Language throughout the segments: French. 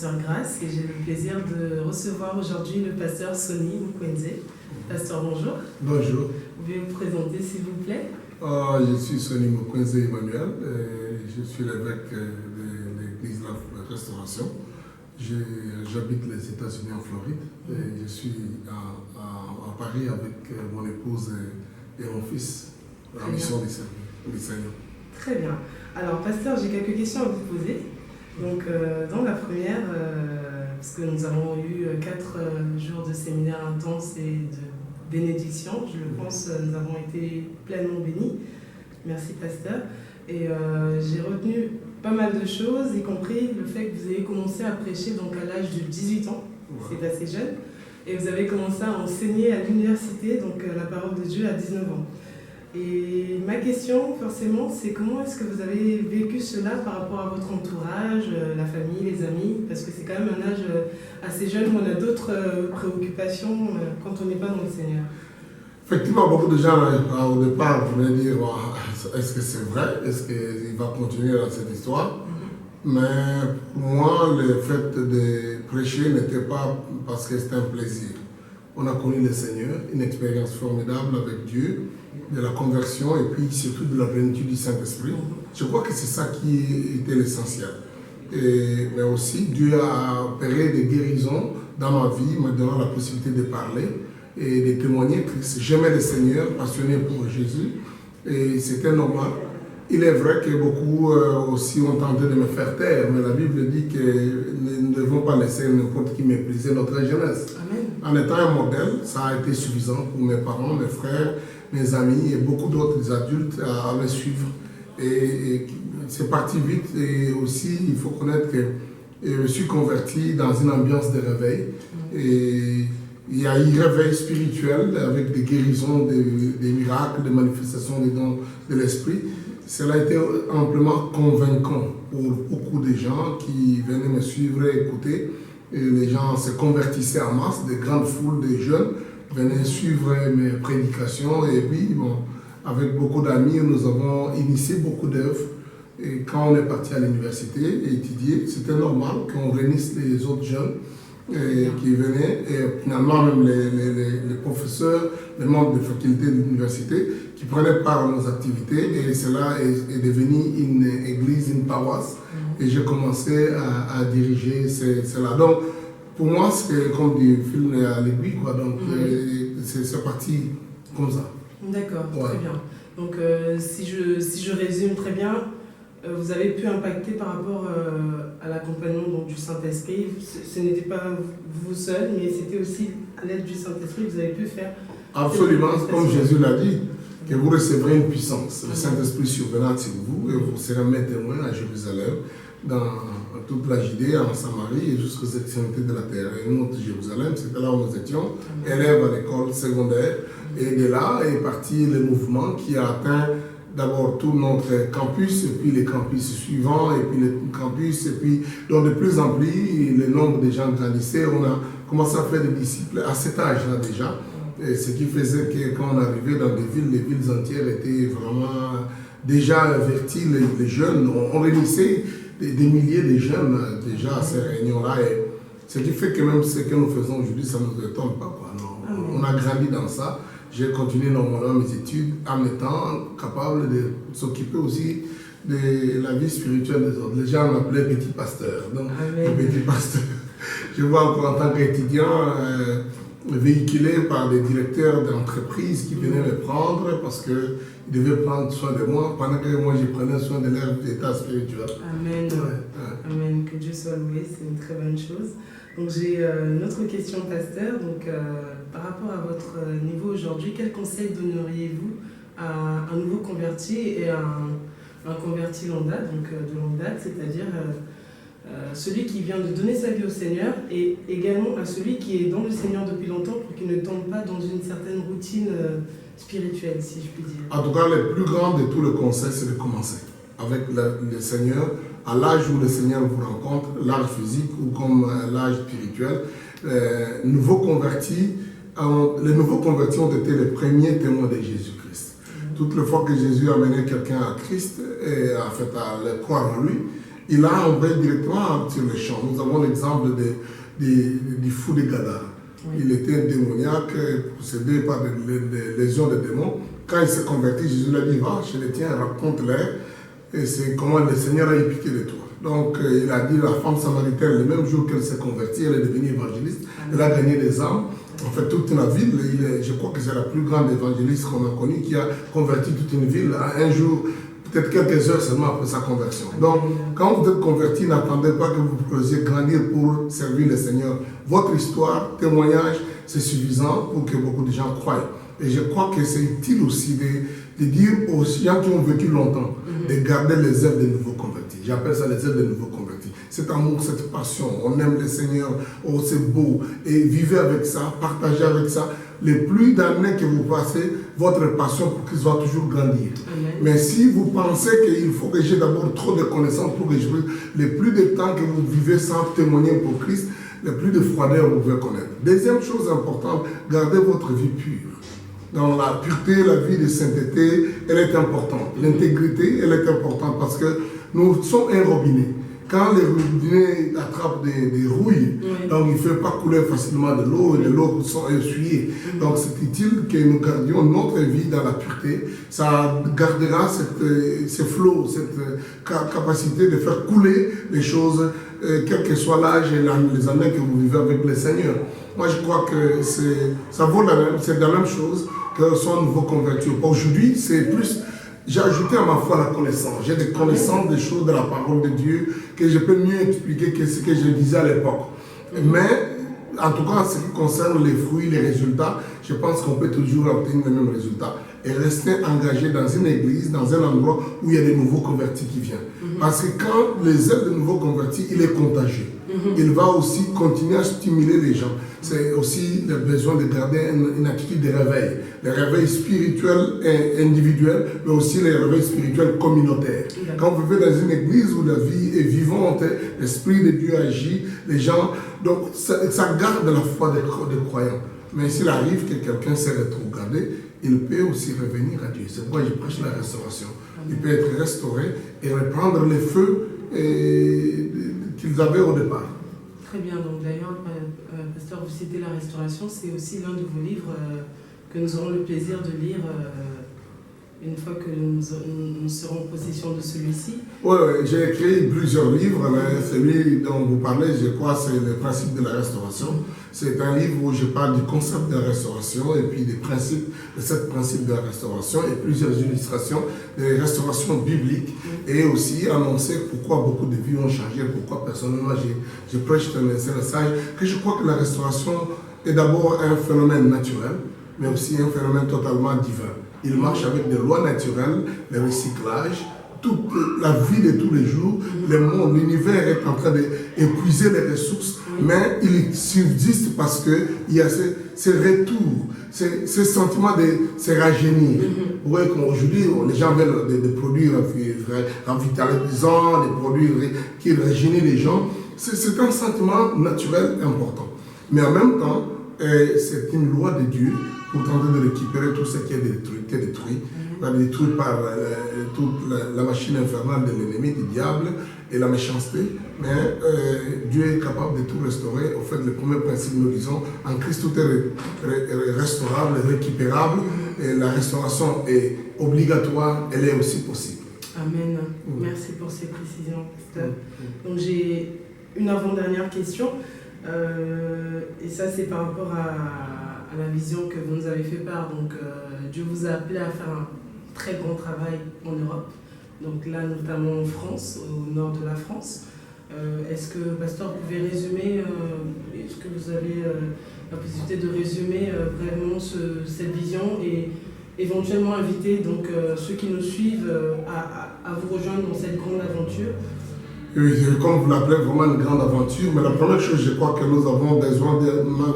Sœur Grâce et j'ai le plaisir de recevoir aujourd'hui le pasteur Sonny Mukwenze. Pasteur, bonjour. Bonjour. Vous pouvez vous présenter s'il vous plaît? Je suis Sonny Mukwenze Emmanuel, je suis l'évêque de l'église La Restauration. J'habite les États-Unis en Floride et je suis à Paris avec mon épouse et mon fils en mission du Seigneur. Très bien. Alors, pasteur, j'ai quelques questions à vous poser. Donc, dans la première, parce que nous avons eu 4 jours de séminaire intense et de bénédiction, je le pense, nous avons été pleinement bénis. Merci, pasteur. Et j'ai retenu pas mal de choses, y compris le fait que vous avez commencé à prêcher donc à l'âge de 18 ans, c'est assez jeune, et vous avez commencé à enseigner à l'université, donc la parole de Dieu à 19 ans. Et ma question, forcément, c'est comment est-ce que vous avez vécu cela par rapport à votre entourage, la famille, les amis, parce que c'est quand même un âge assez jeune où on a d'autres préoccupations quand on n'est pas dans le Seigneur. Effectivement, beaucoup de gens au départ voulaient dire est-ce que c'est vrai, est-ce qu'il va continuer dans cette histoire? Mais pour moi, le fait de prêcher n'était pas parce que c'était un plaisir. On a connu le Seigneur, une expérience formidable avec Dieu, de la conversion et puis surtout de la plénitude du Saint-Esprit. Je crois que c'est ça qui était l'essentiel. Mais aussi, Dieu a opéré des guérisons dans ma vie, me donnant la possibilité de parler et de témoigner que j'aimais le Seigneur, passionné pour Jésus, et c'était normal. Il est vrai que beaucoup aussi ont tenté de me faire taire, mais la Bible dit que nous ne devons pas laisser n'importe qui mépriser notre jeunesse. Amen. En étant un modèle, ça a été suffisant pour mes parents, mes frères, mes amis et beaucoup d'autres adultes à me suivre. Et c'est parti vite. Et aussi, il faut connaître que je me suis converti dans une ambiance de réveil. Et il y a eu réveil spirituel avec des guérisons, des miracles, des manifestations des dons de l'esprit. Cela a été amplement convaincant pour beaucoup de gens qui venaient me suivre et écouter. Et les gens se convertissaient en masse, des grandes foules de jeunes venaient suivre mes prédications. Et puis, bon, avec beaucoup d'amis, nous avons initié beaucoup d'œuvres. Et quand on est parti à l'université et étudier, c'était normal qu'on réunisse les autres jeunes qui venaient, et finalement même les professeurs, les membres de faculté de l'université qui prenaient part à nos activités, et cela est devenu une église, une paroisse, et j'ai commencé à diriger cela. Donc pour moi c'est comme du film à l'aiguille, quoi. Donc c'est parti comme ça. D'accord, très bien. Donc si je résume très bien, vous avez pu impacter par rapport à l'accompagnement du Saint-Esprit. Ce n'était pas vous seul, mais c'était aussi à l'aide du Saint-Esprit que vous avez pu faire. Absolument, comme Jésus l'a dit, que vous recevrez une puissance. Le Saint-Esprit surviendra sur vous et vous serez mes témoins à Jérusalem, dans toute la Judée, en Samarie et jusqu'aux extrémités de la terre. Et nous, Jérusalem, c'était là où nous étions, élèves à l'école secondaire. Et de là est parti le mouvement qui a atteint d'abord tout notre campus, et puis les campus suivants, et puis les campus, et puis donc de plus en plus, le nombre de gens grandissait. On a commencé à faire des disciples à cet âge-là déjà, et ce qui faisait que quand on arrivait dans des villes, les villes entières étaient vraiment déjà averties, les jeunes. On réunissait des milliers de jeunes déjà à ces réunions-là, et ce qui fait que même ce que nous faisons aujourd'hui, ça ne nous étonne pas, quoi. Non, on a grandi dans ça. J'ai continué normalement mes études en étant capable de s'occuper aussi de la vie spirituelle des autres. Les gens m'appelaient petit pasteur. Donc, le petit pasteur. Je vois encore en tant qu'étudiant véhiculé par des directeurs d'entreprises qui venaient me prendre parce qu'ils devaient prendre soin de moi pendant que moi je prenais soin de leur état spirituel. Amen. Amen. Que Dieu soit loué, c'est une très bonne chose. Donc j'ai une autre question, pasteur. Donc par rapport à votre niveau aujourd'hui, quel conseil donneriez-vous à un nouveau converti et à un converti longue date, donc de longue date, c'est-à-dire celui qui vient de donner sa vie au Seigneur et également à celui qui est dans le Seigneur depuis longtemps pour qu'il ne tombe pas dans une certaine routine spirituelle, si je puis dire? En tout cas, le plus grand de tous les conseils, c'est de commencer avec le Seigneur. À l'âge où le Seigneur vous rencontre, l'âge physique ou comme l'âge spirituel, les nouveaux convertis ont été les premiers témoins de Jésus-Christ. Toutes les fois que Jésus a amené quelqu'un à Christ et a fait à le croire en lui, il a envoyé directement sur les champs. Nous avons l'exemple du fou de Gadara. Oui. Il était démoniaque, possédé par des légions de démons. Quand il s'est converti, Jésus lui a dit, va chez les tiens, raconte-leur. Et c'est comment le Seigneur a piqué de toi. Donc il a dit, la femme samaritaine, le même jour qu'elle s'est convertie, elle est devenue évangéliste. Elle a gagné des âmes. En fait, toute la ville, je crois que c'est la plus grande évangéliste qu'on a connue, qui a converti toute une ville à un jour, peut-être quelques heures seulement après sa conversion. Donc, quand vous êtes converti, n'attendez pas que vous puissiez grandir pour servir le Seigneur. Votre histoire, témoignage, c'est suffisant pour que beaucoup de gens croient. Et je crois que c'est utile aussi de dire aux gens qui ont vécu longtemps, de garder les œuvres des nouveaux convertis. J'appelle ça les œuvres des nouveaux convertis. Cet amour, cette passion, on aime le Seigneur, oh c'est beau, et vivez avec ça, partagez avec ça. Les plus d'années que vous passez, votre passion pour qu'il soit toujours grandir. Amen. Mais si vous pensez qu'il faut que j'ai d'abord trop de connaissances pour que je puisse, le plus de temps que vous vivez sans témoigner pour Christ, le plus de froideur vous pouvez connaître. Deuxième chose importante, gardez votre vie pure. Dans la pureté, la vie de sainteté, elle est importante. L'intégrité, elle est importante parce que nous sommes un robinet. Quand les robinets attrapent des rouilles, donc il ne fait pas couler facilement de l'eau et de l'eau sont essuyées. Donc c'est utile que nous gardions notre vie dans la pureté. Ça gardera ce flot, cette capacité de faire couler les choses, quel que soit l'âge et les années que vous vivez avec le Seigneur. Moi je crois que ça vaut c'est la même chose que son nouveau converti. Aujourd'hui, c'est plus... J'ai ajouté à ma foi la connaissance. J'ai des connaissances des choses de la parole de Dieu que je peux mieux expliquer que ce que je disais à l'époque. Mais, en tout cas, en ce qui concerne les fruits, les résultats, je pense qu'on peut toujours obtenir les mêmes résultats. Et rester engagé dans une église, dans un endroit où il y a des nouveaux convertis qui viennent. Parce que quand les œuvres de nouveaux convertis, il est contagieux. Il va aussi continuer à stimuler les gens. C'est aussi le besoin de garder une attitude de réveil. Les réveils spirituels et individuels, mais aussi les réveils spirituels communautaires. Quand vous vivez dans une église où la vie est vivante, l'Esprit de Dieu agit, les gens... Donc ça garde la foi des croyants. Mais s'il arrive que quelqu'un s'est rétrogradé, il peut aussi revenir à Dieu. C'est pourquoi je prêche la restauration. Il peut être restauré et reprendre les feux qu'ils avaient au départ. Très bien. Donc d'ailleurs, pasteur, vous citez la restauration, c'est aussi l'un de vos livres que nous aurons le plaisir de lire une fois que nous serons en possession de celui-ci. Oui, j'ai écrit plusieurs livres, mais celui dont vous parlez, je crois, c'est le principe de la restauration. C'est un livre où je parle du concept de la restauration et puis des principes, de cette principe de la restauration et plusieurs illustrations de restauration biblique et aussi annoncer pourquoi beaucoup de vies ont changé, pourquoi personnellement je prêche ce message, que je crois que la restauration est d'abord un phénomène naturel, mais aussi un phénomène totalement divin. Il marche avec des lois naturelles, le recyclage, toute la vie de tous les jours. Le monde, l'univers est en train d'épuiser les ressources, mais il subsiste parce qu'il y a ce retour, ce sentiment de se rajeunir. Vous voyez qu'aujourd'hui, les gens veulent des produits revitalisants, des produits qui rajeunissent les gens. C'est un sentiment naturel important. Mais en même temps, c'est une loi de Dieu pour tenter de récupérer tout ce qui est détruit, détruit par toute la machine infernale de l'ennemi, du diable et la méchanceté. Mais Dieu est capable de tout restaurer. Au fait, le premier principe, nous disons, en Christ tout est restaurable, récupérable. Et la restauration est obligatoire, elle est aussi possible. Amen. Merci pour ces précisions, pasteur. Donc j'ai une avant-dernière question. Et ça, c'est par rapport à la vision que vous nous avez fait part. Donc, Dieu vous a appelé à faire un très grand travail en Europe. Donc là, notamment en France, au nord de la France. Est-ce que, pasteur, vous pouvez résumer, est-ce que vous avez la possibilité de résumer vraiment cette vision et éventuellement inviter donc, ceux qui nous suivent à vous rejoindre dans cette grande aventure? Oui, comme vous l'appelez, vraiment une grande aventure. Mais la première chose, je crois que nous avons besoin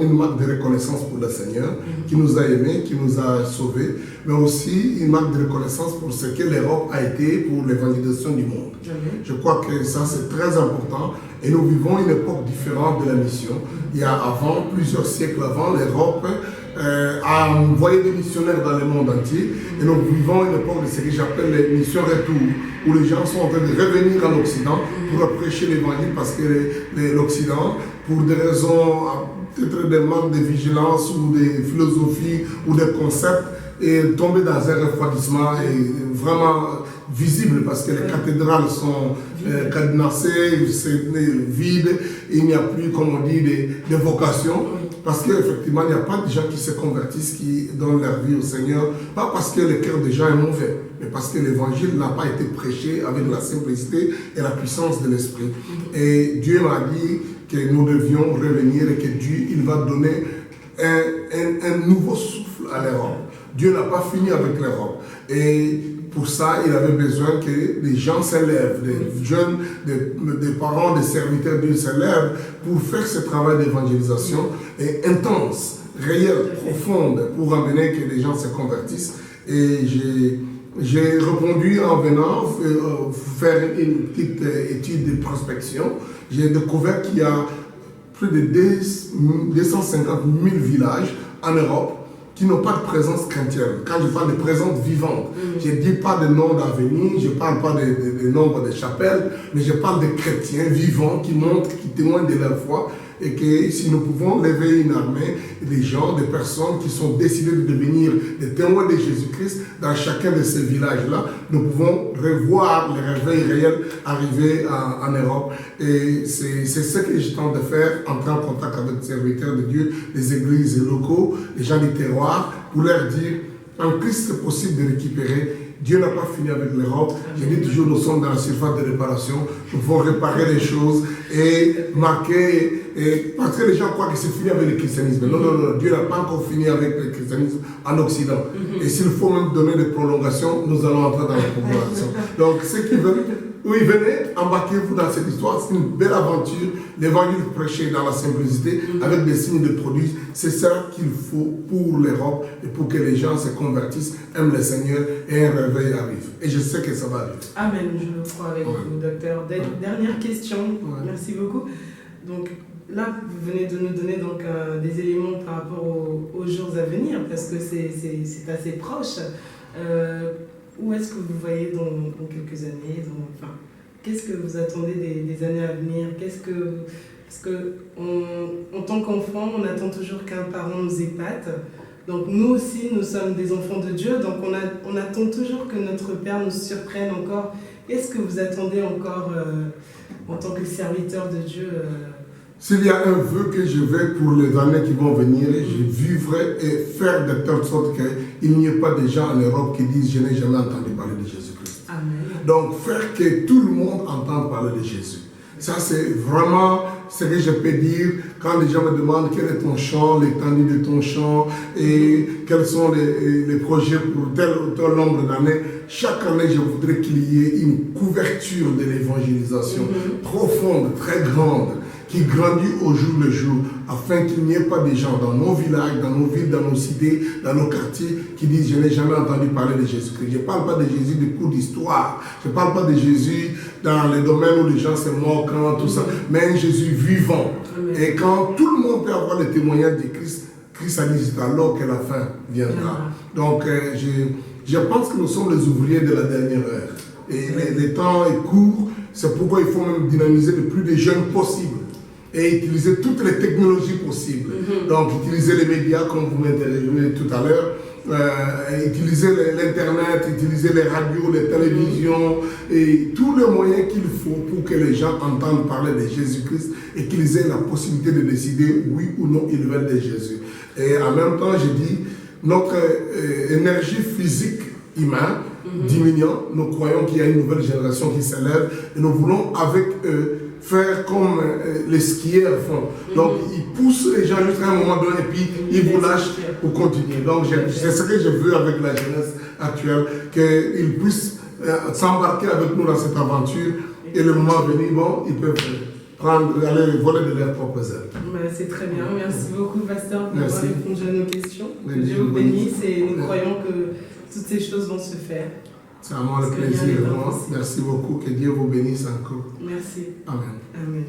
d'une marque de reconnaissance pour le Seigneur, qui nous a aimés, qui nous a sauvés, mais aussi une marque de reconnaissance pour ce que l'Europe a été pour l'évangélisation du monde. Je crois que ça, c'est très important. Et nous vivons une époque différente de la mission. Il y a plusieurs siècles avant, l'Europe a envoyé des missionnaires dans le monde entier. Et nous vivons une époque de ce que j'appelle les missions retour, où les gens sont en train de revenir en Occident pour prêcher l'évangile parce que l'Occident, pour des raisons, peut-être des manques de vigilance ou des philosophies ou des concepts, est tombé dans un refroidissement et vraiment visible parce que les cathédrales sont cadenassées, c'est vide, il n'y a plus, comme on dit, de vocation. Parce qu'effectivement, il n'y a pas de gens qui se convertissent, qui donnent leur vie au Seigneur, pas parce que le cœur des gens est mauvais, mais parce que l'évangile n'a pas été prêché avec la simplicité et la puissance de l'esprit. Et Dieu m'a dit que nous devions revenir et que Dieu, il va donner un nouveau souffle à l'Europe. Dieu n'a pas fini avec l'Europe. Et pour ça, il avait besoin que les gens s'élèvent, des jeunes, des parents, des serviteurs de Dieu s'élèvent pour faire ce travail d'évangélisation intense, réel, profonde, pour amener que les gens se convertissent. Et j'ai répondu en venant faire une petite étude de prospection. J'ai découvert qu'il y a plus de 250 000 villages en Europe qui n'ont pas de présence chrétienne. Quand je parle de présence vivante, je ne dis pas de nom d'avenir, je ne parle pas de nombre de chapelles, mais je parle de chrétiens vivants qui montrent, qui témoignent de leur foi, et que si nous pouvons lever une armée, des gens, des personnes qui sont décidées de devenir des témoins de Jésus-Christ dans chacun de ces villages-là, nous pouvons revoir le réveil réel arriver en Europe. Et c'est ce que je tente de faire, entrer en contact avec les serviteurs de Dieu, les églises locaux, les gens du terroir, pour leur dire, en Christ c'est possible de récupérer. Dieu n'a pas fini avec l'Europe. Je dis toujours, nous sommes dans la surface de réparation. Nous devons réparer les choses et marquer. Parce que les gens croient que c'est fini avec le christianisme. Non, non, non. Dieu n'a pas encore fini avec le christianisme en Occident. Et s'il faut même donner des prolongations, nous allons entrer dans la prolongation. Donc, ceux qui veulent, oui, venez, embarquez-vous dans cette histoire. C'est une belle aventure. L'évangile prêché dans la simplicité, avec des signes de produits. C'est ça qu'il faut pour l'Europe et pour que les gens se convertissent, aiment le Seigneur et un réveil arrive. Et je sais que ça va arriver. Amen, je le crois avec vous, docteur. Dernière question, merci beaucoup. Donc là, vous venez de nous donner donc, des éléments par rapport aux jours à venir, parce que c'est assez proche. Où est-ce que vous voyez dans quelques années qu'est-ce que vous attendez des années à venir? Parce qu'en tant qu'enfant, on attend toujours qu'un parent nous épate. Donc nous aussi, nous sommes des enfants de Dieu, donc on attend toujours que notre Père nous surprenne encore. Qu'est-ce que vous attendez encore en tant que serviteur de Dieu S'il y a un vœu que je vais pour les années qui vont venir, je vivrai et faire de telle sorte qu'il n'y ait pas de gens en Europe qui disent « je n'ai jamais entendu parler de Jésus-Christ ». Donc faire que tout le monde entende parler de Jésus. Ça, c'est vraiment ce que je peux dire quand les gens me demandent quel est ton chant, l'étendue de ton chant et quels sont les projets pour tel ou tel nombre d'années. Chaque année, je voudrais qu'il y ait une couverture de l'évangélisation profonde, très grande, qui grandit au jour le jour, afin qu'il n'y ait pas des gens dans nos villages, dans nos villes, dans nos cités, dans nos quartiers, qui disent « je n'ai jamais entendu parler de Jésus-Christ ». Je ne parle pas de Jésus de cours d'histoire, je ne parle pas de Jésus dans les domaines où les gens se moquent, tout ça, mais un Jésus vivant. Et quand tout le monde peut avoir le témoignage de Christ, Christ a dit « c'est alors que la fin viendra ». Donc, je pense que nous sommes les ouvriers de la dernière heure. Et le temps est court, c'est pourquoi il faut même dynamiser le plus de jeunes possible. Et utiliser toutes les technologies possibles. Donc, utiliser les médias, comme vous m'interrogez tout à l'heure, utiliser l'Internet, utiliser les radios, les télévisions, et tous les moyens qu'il faut pour que les gens entendent parler de Jésus-Christ et qu'ils aient la possibilité de décider oui ou non ils veulent de Jésus. Et en même temps, je dis, notre énergie physique humaine diminuant, nous croyons qu'il y a une nouvelle génération qui s'élève et nous voulons avec eux faire comme les skieurs font. Donc, ils poussent les gens jusqu'à un moment donné et puis ils vous lâchent pour continuer. Donc, c'est ce que je veux avec la jeunesse actuelle, qu'ils puissent s'embarquer avec nous dans cette aventure et le moment venu, bon, ils peuvent aller voler de leurs propres ailes. C'est très bien. Merci beaucoup, pasteur, pour avoir répondu à nos questions. Que Dieu vous bénisse et nous croyons que toutes ces choses vont se faire. C'est à moi le plaisir. Merci beaucoup. Que Dieu vous bénisse encore. Merci. Amen. Amen.